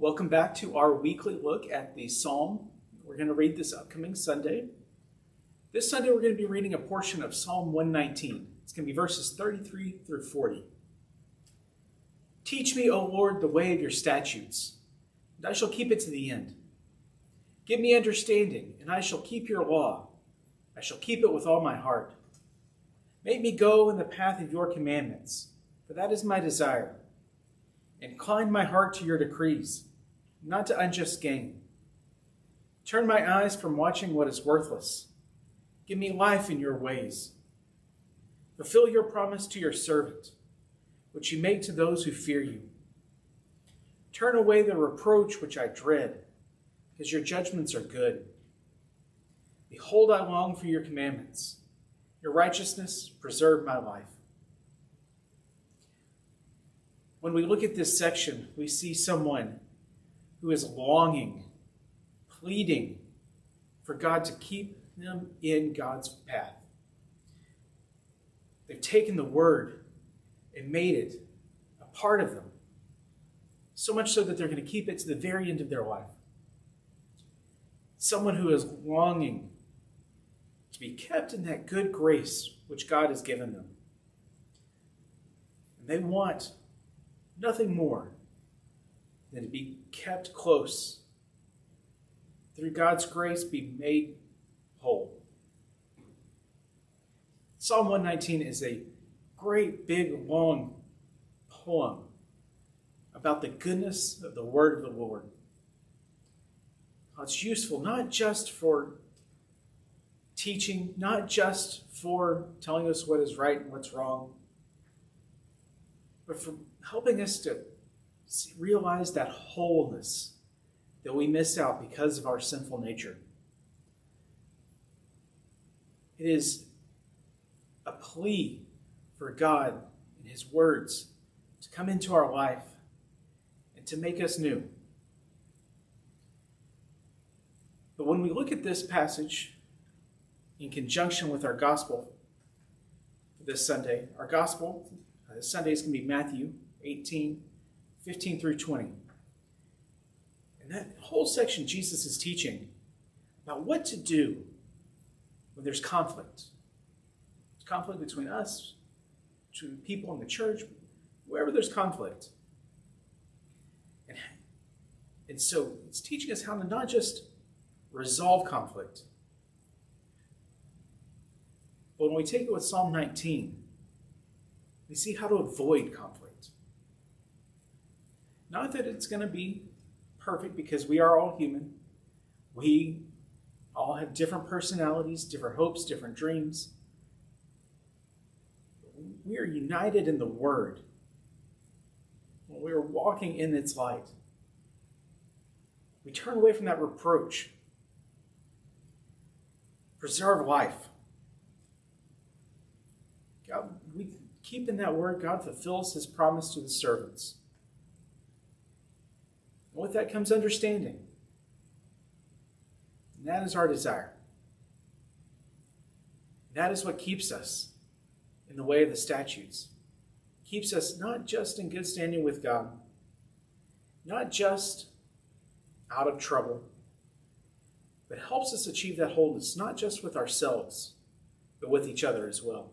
Welcome back to our weekly look at the Psalm we're going to read this upcoming Sunday. This Sunday we're going to be reading a portion of Psalm 119. It's going to be verses 33 through 40. Teach me, O Lord, the way of your statutes, and I shall keep it to the end. Give me understanding, and I shall keep your law. I shall keep it with all my heart. Make me go in the path of your commandments, for that is my desire. Incline my heart to your decrees, not to unjust gain. Turn my eyes from watching what is worthless. Give me life in your ways. Fulfill your promise to your servant, which you make to those who fear you. Turn away the reproach which I dread, because your judgments are good. Behold, I long for your commandments. Your righteousness preserve my life. When we look at this section, we see someone who is longing, pleading for God to keep them in God's path. They've taken the word and made it a part of them, so much so that they're going to keep it to the very end of their life. Someone who is longing to be kept in that good grace which God has given them. And they want nothing more than to be kept close. Through God's grace, be made whole. Psalm 119 is a great, big, long poem about the goodness of the word of the Lord. It's useful not just for teaching, not just for telling us what is right and what's wrong, but for helping us to realize that wholeness that we miss out because of our sinful nature. It is a plea for God and His words to come into our life and to make us new. But when we look at this passage in conjunction with our gospel this Sunday, our gospel this Sunday is going to be Matthew 18, 15 through 20. And that whole section, Jesus is teaching about what to do when there's conflict. There's conflict between us, between people in the church, wherever there's conflict. And so it's teaching us how to not just resolve conflict, but when we take it with Psalm 19, we see how to avoid conflict. Not that it's going to be perfect, because we are all human. We all have different personalities, different hopes, different dreams. We are united in the Word. We are walking in its light. We turn away from that reproach. Preserve life. God, we keep in that word, God fulfills His promise to the servants. And with that comes understanding. And that is our desire. That is what keeps us in the way of the statutes. Keeps us not just in good standing with God, not just out of trouble, but helps us achieve that wholeness, not just with ourselves, but with each other as well.